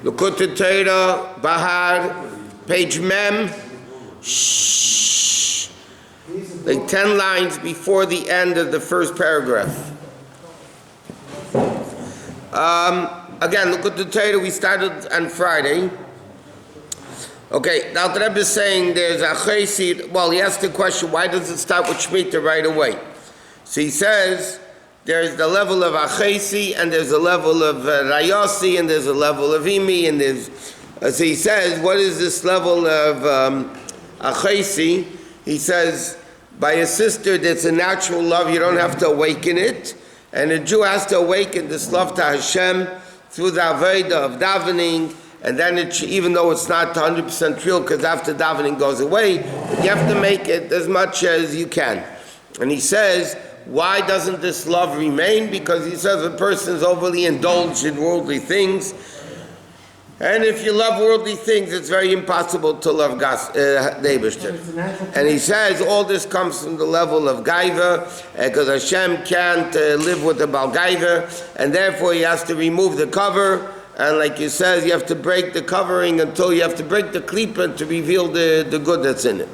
Likkutei Torah, Behar, page Mem, like 10 lines before the end of the first paragraph. Again, Likkutei Torah, we started on Friday. Okay, now the Rabbi is saying there's a chesed. Well, he asked the question, why does it start with Shemitah right away? So he says, there's the level of achesi, and there's a level of rayasi, and there's a level of imi, and there's... so he says, what is this level of achesi? He says, by a sister, that's a natural love, you don't have to awaken it, and a Jew has to awaken this love to Hashem through the avodah of davening, and then even though it's not 100% real, because after davening goes away, but you have to make it as much as you can. And he says, why doesn't this love remain? Because he says a person is overly indulged in worldly things. And if you love worldly things, it's very impossible to love Neibishter. And he says all this comes from the level of gaiva, because Hashem can't live with the Bal gaiva, and therefore he has to remove the cover. And like he says, you have to break the covering until you have to break the klipa to reveal the good that's in it.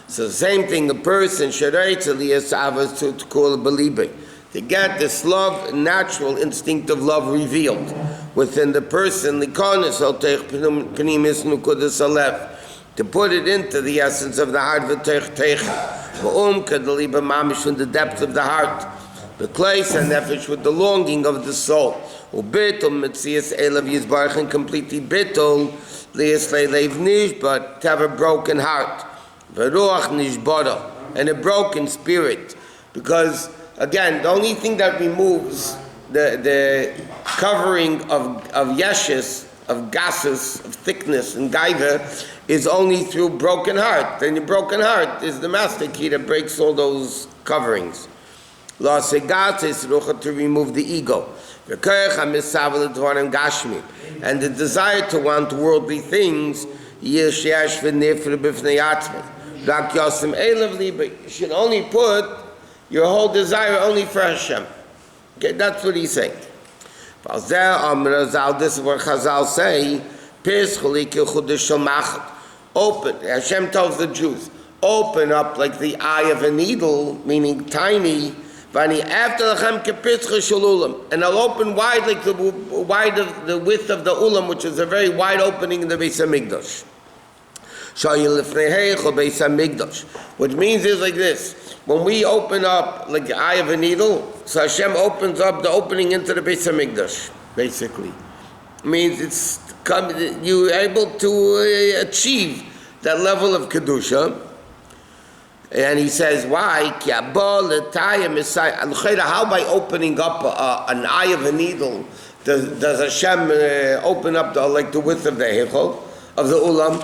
So the same thing, a person should to call a believer, to get this love, natural instinct of love revealed within the person, to put it into the essence of the heart, from the depth of the heart, the place and nefesh with the longing of the soul. And completely bittul, but to have a broken heart. And a broken spirit, because again, the only thing that removes the covering of yeshes, of gases, of thickness and gaiva is only through broken heart. And the broken heart is the master key that breaks all those coverings. La segat is to remove the ego, and the desire to want worldly things. You should only put your whole desire only for Hashem. Okay, that's what he's saying. This is what Chazal say. Open. Hashem tells the Jews, open up like the eye of a needle, meaning tiny. And I'll open wide like the width of the ulam, which is a very wide opening in the Beis Hamikdash. Which means is like this: when we open up like the eye of a needle, so Hashem opens up the opening into the Beis Hamikdash. Basically, it means you're able to achieve that level of kedusha. And he says, why? How by opening up an eye of a needle does Hashem open up the width of the heichal, of the ulam?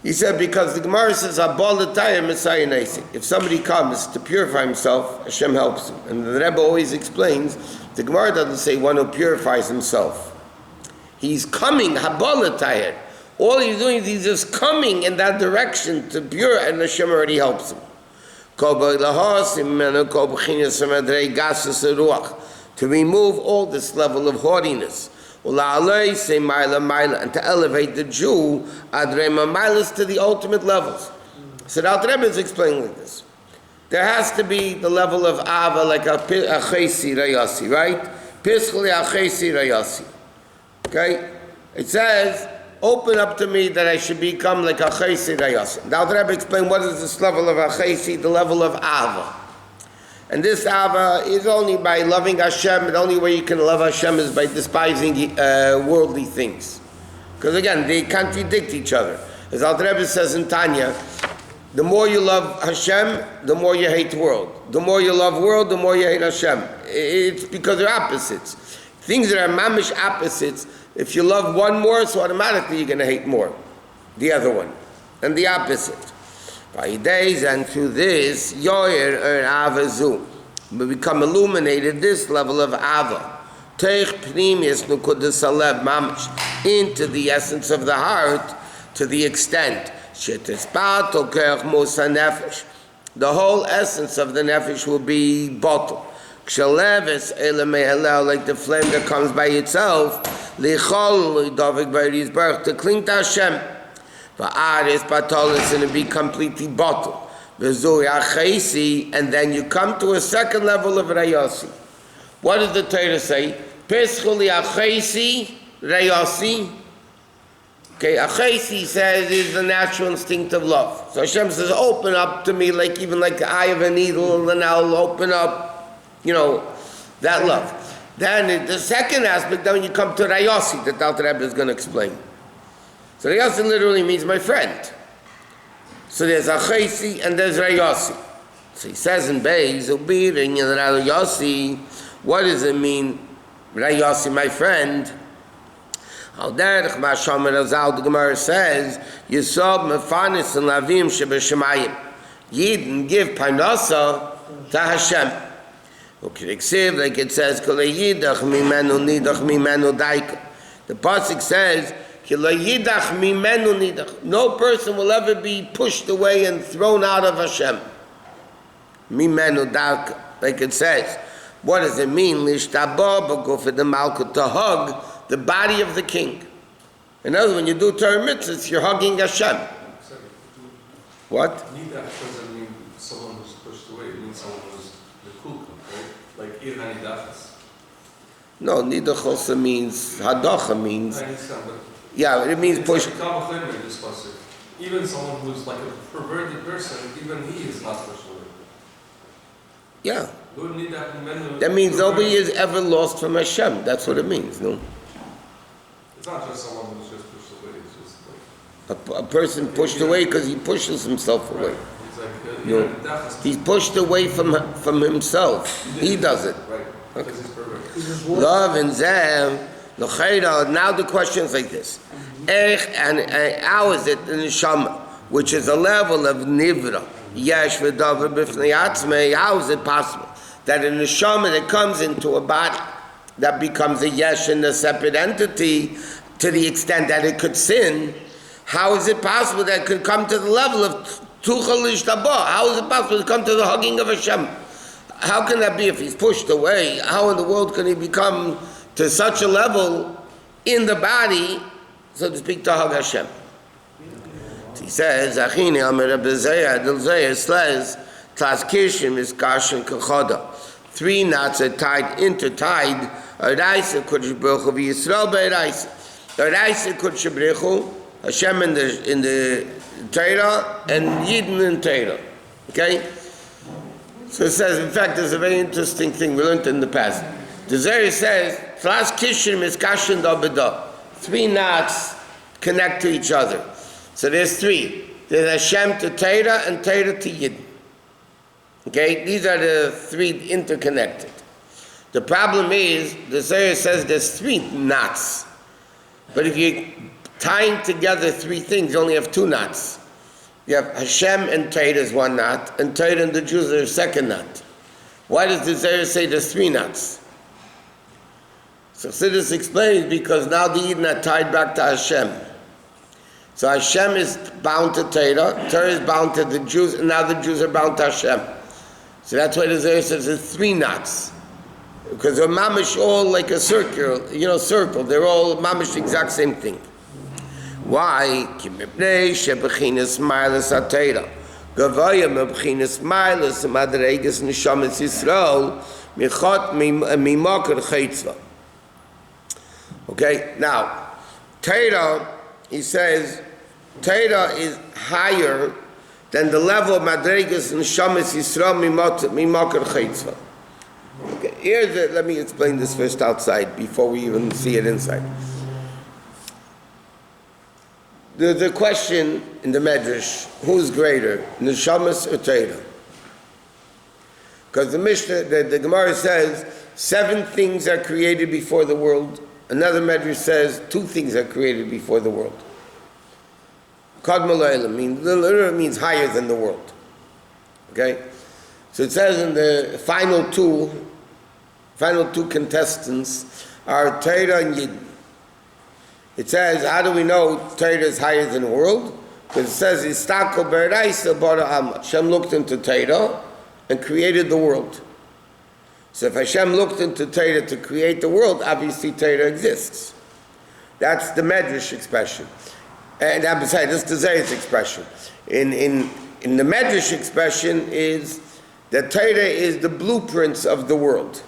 He said, because the Gemara says, if somebody comes to purify himself, Hashem helps him. And the Rebbe always explains, the Gemara doesn't say one who purifies himself. He's coming, all he's doing is he's just coming in that direction to pure, and Hashem already helps him. To remove all this level of haughtiness. And to elevate the Jew to the ultimate levels. So the Alter Rebbe is explaining like this. There has to be the level of Ava, like a chesi rayasi, right? Pischli a chesi rayasi. Okay? It says, open up to me that I should become like a chesi rayasi. The Alter Rebbe explained what is this level of a chesi, the level of Ava. And this Ava is only by loving Hashem. The only way you can love Hashem is by despising worldly things. Because again, they contradict each other. As Alter Rebbe says in Tanya, the more you love Hashem, the more you hate the world. The more you love world, the more you hate Hashem. It's because they're opposites. Things that are mamish opposites, if you love one more, so automatically you're going to hate more. The other one. And the opposite. By days and through this, yoyer avazu, we become illuminated this level of ava, teich pnimius nukudas alev mamish, into the essence of the heart, to the extent shetispat okerch musa nefesh, the whole essence of the nefesh will be bottled. Kshalevus ele mehalel, like the flame that comes by itself, lichol lidavik b'Hari's birth, to cling to Hashem. Va'aris batolis, and to be completely bottled. V'zui achaisi, and then you come to a second level of rayasi. What does the Torah say? Peschu li achaisi rayasi. Okay, achaisi says is the natural instinct of love. So Hashem says, open up to me, like even like the eye of a needle, and I'll open up, that love. Then the second aspect, then when you come to rayasi, that the Alter Rebbe is going to explain. So rayasi literally means my friend. So there's achaisi and there's rayasi. So he says in Beis, rayasi, what does it mean, rayasi, my friend? Al derech ma shomer azal, the Gemara says, Yisod mefanis and lavim shebeshemayim. Yidden give parnasa to Hashem. Ukidiksiv, like it says, Kol yidach mimenu nidach mimenu daika. The pasuk says, Kol yidach mimenu nidach. No person will ever be pushed away and thrown out of Hashem. Mimenu daika, like it says. What does it mean? Lishtabo b'guf the malkut, to hug the body of the king. In other words, when you do Torah mitzvahs, you're hugging Hashem. What? Nidach doesn't mean someone who's pushed away. It means someone who's the kulka, right? Like ir hanidachas. No, nidach also means, hadacha means. I understand, but yeah, it means push. Like even someone who's like a perverted person, even he is not pushed away. Yeah. That means nobody is ever lost from Hashem. That's what it means, no? It's not just someone who's just pushed away. It's just like a person pushed away because he pushes himself away. Right. It's like, he's pushed away from himself. He does it. Right. Okay. Because he's perfect. Love and zeh. Now the question is like this: and how is it in the Neshama, which is a level of nivra? Yesh v'davar b'fnei atzmei. How is it possible that a neshama that comes into a body that becomes a yesh and a separate entity to the extent that it could sin? How is it possible that it could come to the level of tuchal ishtabah? How is it possible to come to the hugging of Hashem? How can that be if he's pushed away? How in the world can he become to such a level in the body, so to speak, to hug Hashem? He says, Achini Amir Rabbi Zayah, Del Zayah says, Tlas Kishim is Kashin Kachoda. 3 knots are intertied, Araisa Kodesh Baruch Hu v'Yisrael be'Araisa. Araisa Kodesh Baruch Hu, Hashem in the Torah, and Yidden in Torah. Okay? So it says, in fact, there's a very interesting thing we learned in the past. The Zayah says, Tlas Kishim is Kashin Dabedah. 3 knots connect to each other. So there's 3. There's Hashem to Torah and Torah to Yidden. Okay, these are the 3 interconnected. The problem is, the Zohar says there's 3 knots. But if you're tying together 3 things, you only have 2 knots. You have Hashem and Torah is 1 knot, and Torah and the Jews are a 2nd knot. Why does the Zohar say there's 3 knots? So Chassidus explains, because now the Yidden are tied back to Hashem. So Hashem is bound to Torah, Torah is bound to the Jews, and now the Jews are bound to Hashem. So that's why the Zohar says there's 3 knots. Because they're mamish all like a circle, circle. They're all mamish the exact same thing. Why? Ki mipnei shebechinas ma'alas ha'Torah. Gavaya mebchinas ma'alas madreigas neshamas Yisrael michot mimakar chaitzva. Okay, now, Torah, he says, Torah is higher than the level of Madregas and Shamas Yisrael Mimakar Chaitzva. Okay, let me explain this first outside before we even see it inside. There's a question in the Medrash, who's greater, Neshamas or Torah? Because the Mishnah, the Gemara says, 7 things are created before the world. Another Medrash says 2 things are created before the world. Kadma la'olam literally means higher than the world. Okay? So it says in the final two contestants are Torah and Yidden. It says, how do we know Torah is higher than the world? Because it says, Istako b'Araisa bara Amma. Hashem looked into Torah and created the world. So if Hashem looked into Torah to create the world, obviously Torah exists. That's the Medrash expression. And I'm sorry, this is the Zayit's expression. In the Medrash expression is that Torah is the blueprints of the world.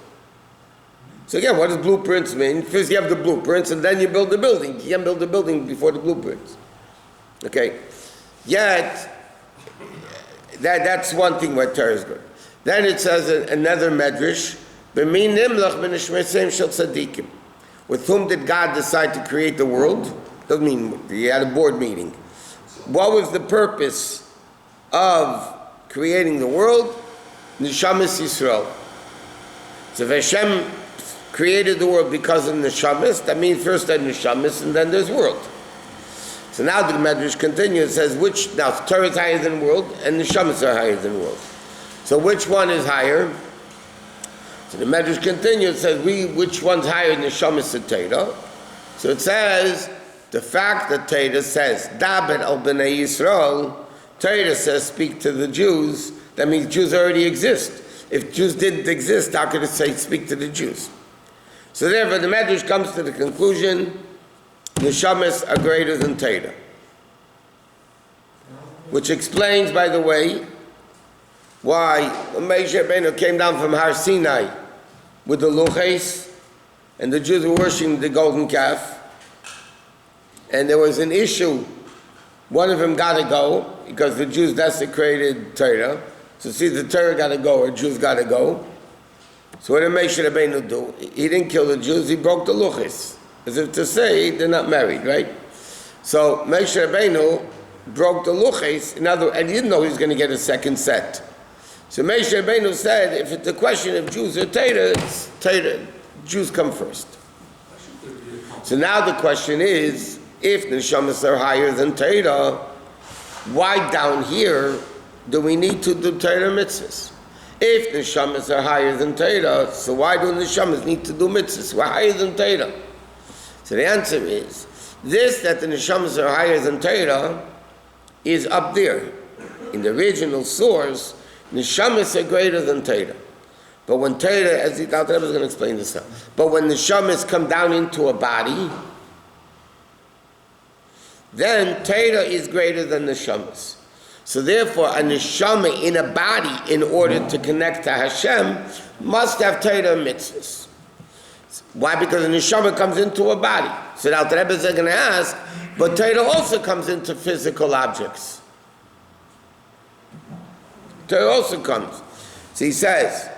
So again, what does blueprints mean? First you have the blueprints and then you build the building. You can't build the building before the blueprints. Okay? Yet, that's one thing where Torah is good. Then it says another Medrash, with whom did God decide to create the world? Doesn't mean he had a board meeting. What was the purpose of creating the world? Neshamas Yisrael. So if Hashem created the world because of Neshamas, that means first there's Neshamas and then there's world. So now the Medrash continues, it says, now Torah is higher than world and Neshamas are higher than world. So which one is higher? So the Medrash continues, it says, which one's higher than Neshamas and Torah? So it says, the fact that Torah says, Daber al b'nei Yisrael, Torah says, speak to the Jews, that means Jews already exist. If Jews didn't exist, how could it say, speak to the Jews? So therefore, the Medrash comes to the conclusion, Neshamas are greater than Torah. Which explains, by the way, why Moshe Rabbeinu came down from Har Sinai with the Luches, and the Jews were worshiping the golden calf, and there was an issue. One of them got to go, because the Jews desecrated Torah. So see, the Torah got to go, or Jews got to go. So what did Moshe Rabbeinu do? He didn't kill the Jews, he broke the Luches. As if to say, they're not married, right? So Moshe Rabbeinu broke the Luches, and he didn't know he was going to get a second set. So Moshe Rabbeinu said, if it's a question of Jews or Torah, it's Torah. Jews come first. So now the question is, if the Neshamas are higher than Torah, why down here do we need to do Torah mitzvahs? If the Neshamas are higher than Torah, so why do the Neshamas need to do mitzvahs? We're higher than Torah. So the answer is, this that the Neshamas are higher than Torah is up there. In the original source, Neshamas are greater than Torah. But when Torah, as the Rebbe is going to explain this now, but when Neshamas come down into a body, then Torah is greater than Neshamas. So therefore, a Neshama in a body, in order to connect to Hashem, must have Torah mitzvahs. Why? Because a Neshama comes into a body. So now the Rebbe is going to ask, but Torah also comes into physical objects. Torah also comes. So he says,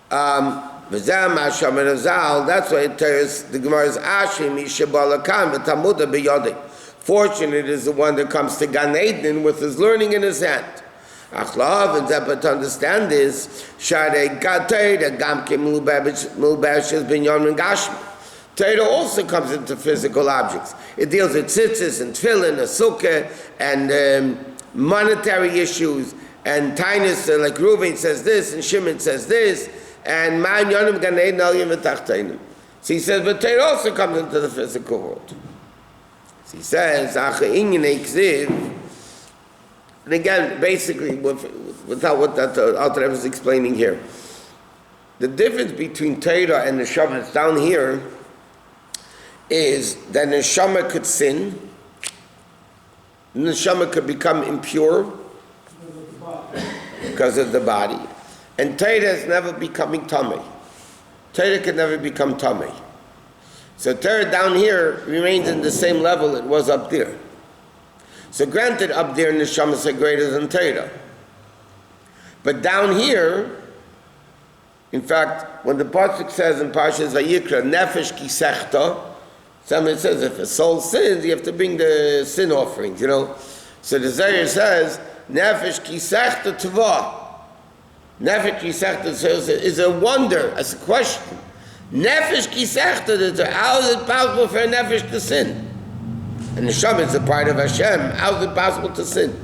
that's why the Gemara is Ashim Ishabalakan v'Talmuda b'Yodei. Fortunate is the one that comes to Gan Eden with his learning in his hand. Achlav and Zebah to understand this, Shadei Gatei, the Gamke Mulbashes Binyon and Gashmi. Torah also comes into physical objects. It deals with tzitzis and tefillin and sukkah and monetary issues and tinus, like Reuven says this and Shimon says this, and Man Yonim Gan Eden Aliyim V'Tachteinim. So he says, but Torah also comes into the physical world. He says, and again, basically, without what that Alter Rebbe is explaining here, the difference between Torah and Neshama down here is that Neshama could sin, Neshama could become impure because of the body, and Torah is never becoming Tamei. Torah can never become Tamei. So Torah down here remains in the same level it was up there. So granted, up there Neshamas are greater than Torah. But down here, in fact, when the Pasuk says in Parshas Vayikra, Nefesh Kisechta, somebody says if a soul sins, you have to bring the sin offerings, you know. So the Zohar says, Nefesh Kisechta Tova. Nefesh Kisechta is a wonder, it's a question. Nefesh kisechta, how is it possible for a nefesh to sin? And Neshama is a part of Hashem. How is it possible to sin?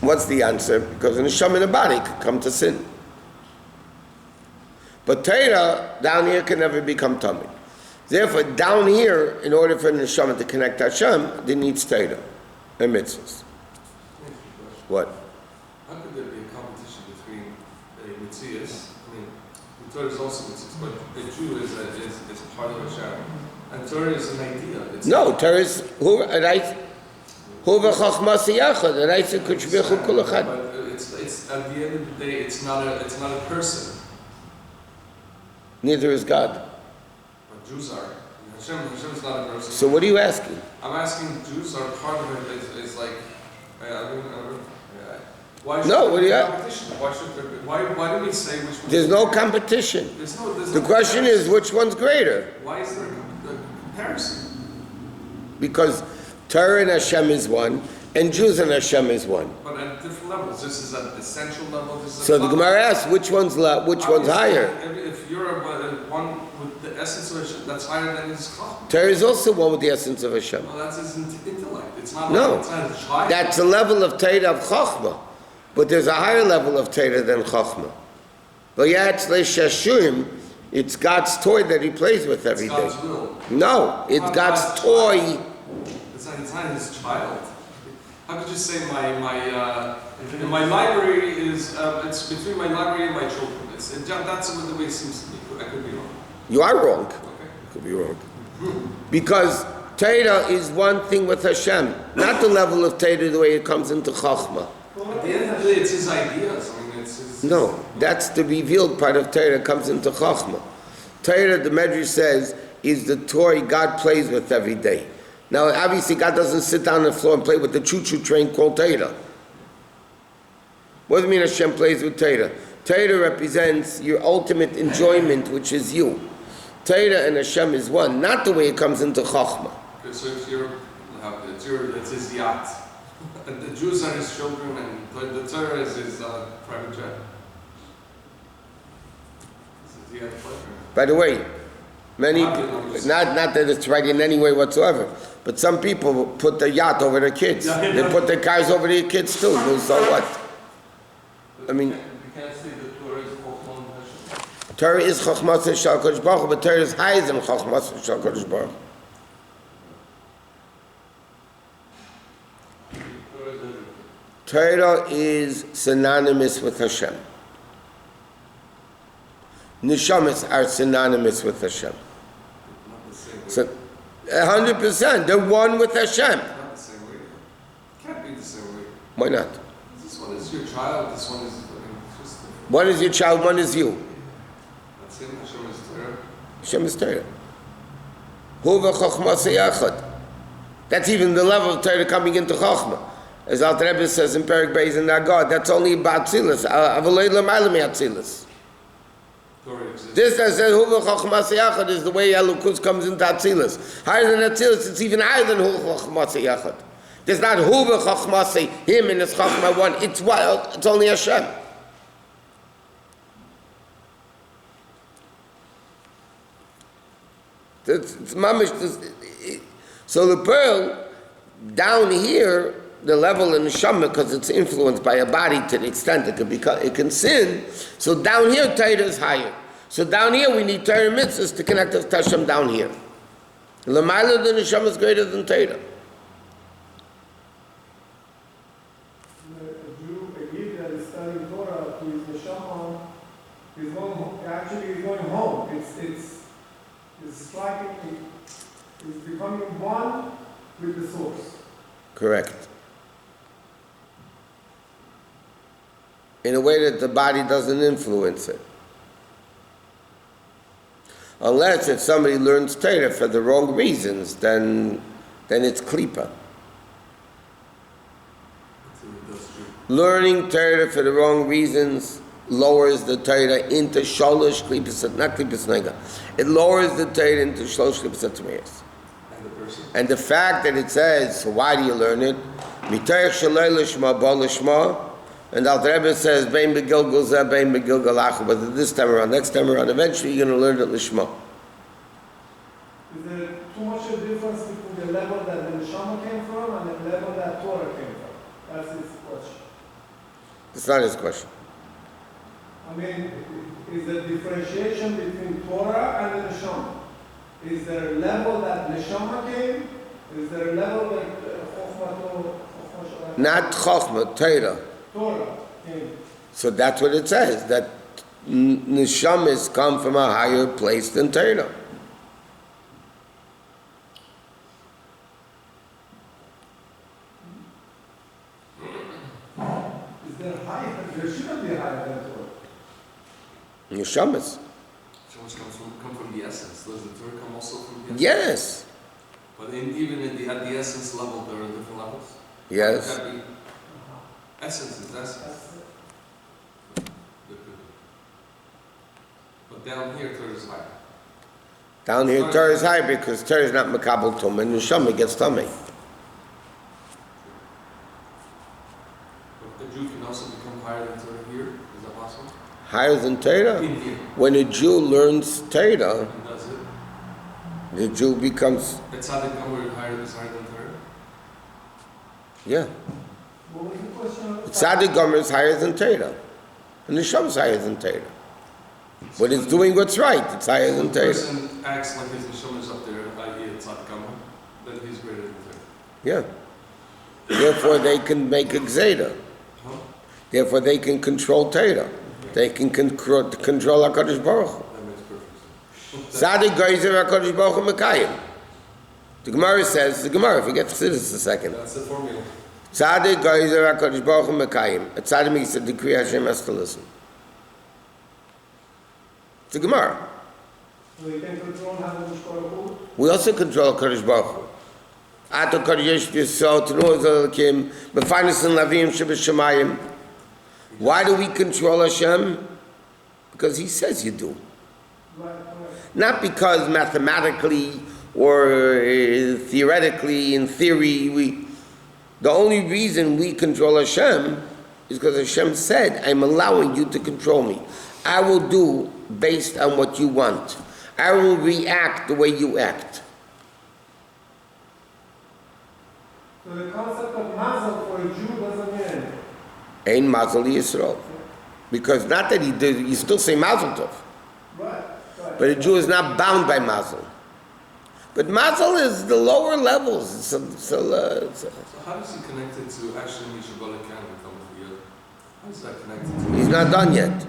What's the answer? Because a Neshama in the body could come to sin. But Torah down here can never become Tamei. Therefore, down here, in order for a Neshama to connect to Hashem, they need Torah and mitzvahs. What? How could there be a competition between the Mitzias, The Torah is also mitzvahs, but the Jew is part of Hashem. And Torah is an idea. It's No, Torah is who right? Who v'chachmas yachad, right? So could be kol echad. But it's at the end of the day, it's not a person. Neither is God. But Jews are. Hashem is not a person. So what are you asking? I'm asking Jews are part of it. It's like, why should No, there what be do you competition? Why should there be? Why do we say which one? There's no competition. There's The no question is comparison. which one's greater? Why is there a comparison? Because Torah and Hashem is one, and Jews and Hashem is one. But at different levels. This is at the essential level. This is So at the Gemara asks, which one's higher? If you're one with the essence of Hashem, that's higher than his chachma. Torah is also one with the essence of Hashem. Well, that's his intellect. It's not. No. Like, it's not his child. That's a level of Torah of Chachma, but there's a higher level of Torah than Chachma. It's God's toy that He plays with every It's day. God's will. No, it's Not God's God's toy. It's not his child. How could you say my library is it's between my library and my children? That's the way it seems to me. I could be wrong. You are wrong. Okay. You could be wrong. Because Torah is one thing with Hashem, not the level of Torah the way it comes into Chachma. At the end of the day, it's his ideas. I mean, it's his. No, that's the revealed part of Torah comes into Chachma. Torah, the Medrash says, is the toy God plays with every day. Now, obviously, God doesn't sit down on the floor and play with the choo-choo train called Torah. What does it mean Hashem plays with Torah? Torah represents your ultimate enjoyment, which is you. Torah and Hashem is one, not the way it comes into Chachma. Okay, so it's his yacht. And the Jews are his children, and the Torah is his private jet. He had pleasure. By the way, not that it's right in any way whatsoever, but some people put their yacht over their kids. They put their cars over their kids too. So what? I mean, You can't say the Torah is Chochmah and Hashem. Torah is Chochmas Shal Kodesh Baruch Hu, but Torah is higher than Chochmas Shal Kodesh Baruch Hu. Torah is synonymous with Hashem. Neshamas are synonymous with Hashem. Not the same way. So, 100%, they're one with Hashem. Not the same way. It can't be the same way. Why not? This one is your child. This one is it's just different. One is your child, one is you. That's him. Hashem is Torah. Hashem is Torah. Hu v'chochmas yachad. That's even the level of Torah coming into Chochmah. As Alter Rebbe says in Perek Beis in God, that's only about Tzilus. Avalei l'mayla mi'atzilus. Torah exists. This that says Hu v'chochmas yachad is the way Elokus comes into Atzilus. Higher than Atzilus, it's even higher than Hu v'chochmas yachad. There's not Hu v'chochmas, him and his Chochmah one. It's what? It's only Hashem. It's mamish. So the pearl down here, the level in the neshama, because it's influenced by a body to the extent it can sin. So down here, Torah is higher. So down here, we need Torah mitzvahs to connect us to Hashem down here. L'mayla, the neshama is greater than Torah. A Jew, a Yid that is studying Torah to his neshama, he's going home. Actually, he's going home. It's striking. It's becoming one with the source. Correct. In a way that the body doesn't influence it. Unless if somebody learns Torah for the wrong reasons, then it's klipa. Learning Torah for the wrong reasons lowers the Torah into shalosh klipas, not klipas nega. It lowers the Torah into shalosh klipas atmeis. And the fact that it says, so why do you learn it? Mitoich shalei lishma ba lishma. And Alter Rebbe says, bein begilgal zeh, bein begilgal achu. But this time around, next time around, eventually you're going to learn it lishma. Is there too much a difference between the level that the neshama came from and the level that Torah came from? That's his question. It's not his question. I mean, is there differentiation between Torah and the neshama? Is there a level that neshama came? Is there a level that Chochmah Not Chochmah, Torah. Torah came? So that's what it says, that neshamas come from a higher place than Torah. Is there higher? There shouldn't be higher than Torah. Neshamas. Neshamas come from the essence. Does the Torah come also from the essence? Yes. But even at the essence level, there are different levels? Yes. Could that be essence is essence. But down here, Torah is higher. Down here, Torah is high because Torah is not makabel tumah, and neshama gets tummy. But the Jew can also become higher than Torah here? Is that possible? Higher than Torah? In here. When a Jew learns Torah, And does it? the Jew becomes, That's how they come where higher is higher than Torah? yeah. What was the question? Tzaddik Gomer is higher than Torah. And neshama is higher than Torah. But it's doing what's right, it's higher than The Torah. person acts like his neshama is up there, i.e. it's not Gama, then he's greater than Torah. Yeah. Therefore, they can make a gzeda. Huh? Therefore, they can control Torah. They can control HaKadosh Baruch Hu. That makes perfect sense. Tzaddik Goyzer HaKadosh Baruch Hu Mekayim. The Gemara says, forget Chassidus a second. That's the formula. Tzaddik Goyzer HaKadosh Baruch Hu Mekayim. A tzaddik makes a decree, Hashem has to listen. It's a Gemara. So you can control how much Torah. We also control HaKadosh Baruch Hu. Ato Kodesh Yisrael, Tenu Zalakim, Mefanis and Lavim Shebeshamayim. Why do we control Hashem? Because He says you do. Right. Not because mathematically or theoretically, in theory, the only reason we control Hashem is because Hashem said, I'm allowing you to control me. I will do based on what you want. I will react the way you act. So the concept of mazel for a Jew doesn't mean anything. Ein Mazel Yisrael. Because not that he did, you still say Mazel Tov. Right. But a Jew is not bound by Mazel. But Mazel is the lower levels. So how does he connect it to actually Mishabala Khan and come together? How is that connected to He's not done yet.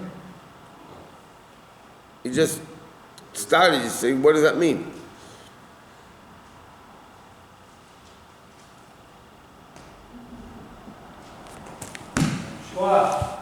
He just started. You say, what does that mean? Wow.